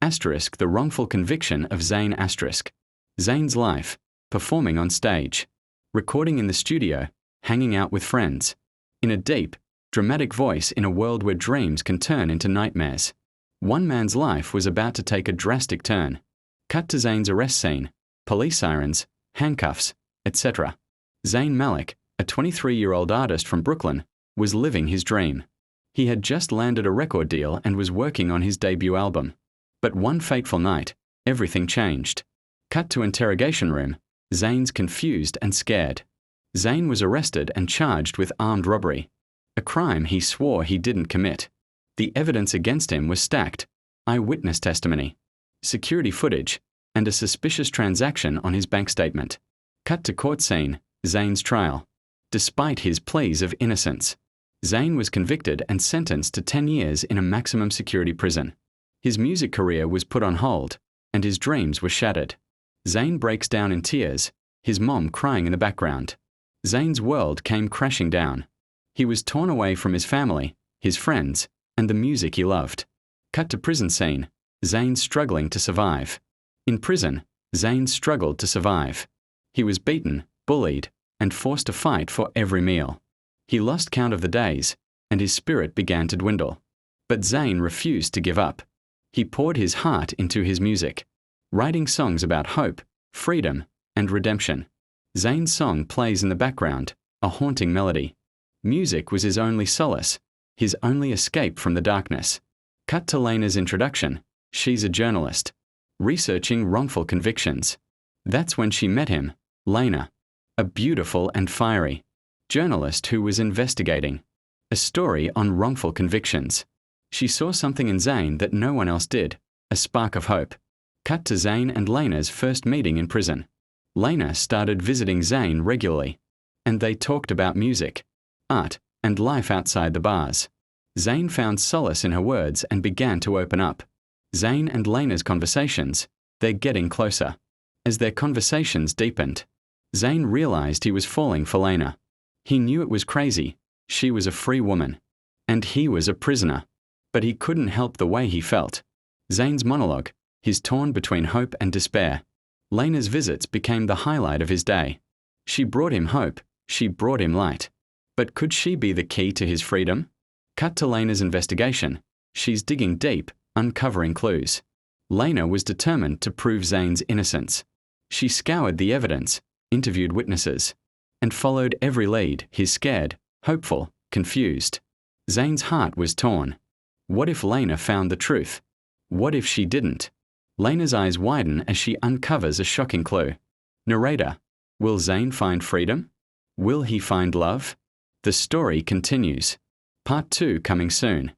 Asterisk the wrongful conviction of Zayn asterisk. Zayn's life, performing on stage, recording in the studio, hanging out with friends, in a deep, dramatic voice in a world where dreams can turn into nightmares. One man's life was about to take a drastic turn. Cut to Zayn's arrest scene, police sirens, handcuffs, etc. Zayn Malik, a 23-year-old artist from Brooklyn, was living his dream. He had just landed a record deal and was working on his debut album. But one fateful night, everything changed. Cut to interrogation room, Zayn's confused and scared. Zayn was arrested and charged with armed robbery, a crime he swore he didn't commit. The evidence against him was stacked: eyewitness testimony, security footage, and a suspicious transaction on his bank statement. Cut to court scene, Zayn's trial. Despite his pleas of innocence, Zayn was convicted and sentenced to 10 years in a maximum security prison. His music career was put on hold, and his dreams were shattered. Zayn breaks down in tears, his mom crying in the background. Zayn's world came crashing down. He was torn away from his family, his friends, and the music he loved. Cut to prison scene, Zayn struggling to survive. In prison, Zayn struggled to survive. He was beaten, bullied, and forced to fight for every meal. He lost count of the days, and his spirit began to dwindle. But Zayn refused to give up. He poured his heart into his music, writing songs about hope, freedom, and redemption. Zayn's song plays in the background, a haunting melody. Music was his only solace, his only escape from the darkness. Cut to Lena's introduction. She's a journalist, researching wrongful convictions. That's when she met him, Lena, a beautiful and fiery journalist who was investigating a story on wrongful convictions. She saw something in Zayn that no one else did, a spark of hope. Cut to Zayn and Lena's first meeting in prison. Lena started visiting Zayn regularly, and they talked about music, art, and life outside the bars. Zayn found solace in her words and began to open up. Zayn and Lena's conversations, they're getting closer. As their conversations deepened, Zayn realized he was falling for Lena. He knew it was crazy. She was a free woman, and he was a prisoner. But he couldn't help the way he felt. Zayn's monologue, his torn between hope and despair. Lena's visits became the highlight of his day. She brought him hope, she brought him light. But could she be the key to his freedom? Cut to Lena's investigation. She's digging deep, uncovering clues. Lena was determined to prove Zayn's innocence. She scoured the evidence, interviewed witnesses, and followed every lead. He's scared, hopeful, confused. Zayn's heart was torn. What if Lena found the truth? What if she didn't? Lena's eyes widen as she uncovers a shocking clue. Narrator: will Zayn find freedom? Will he find love? The story continues. Part 2 coming soon.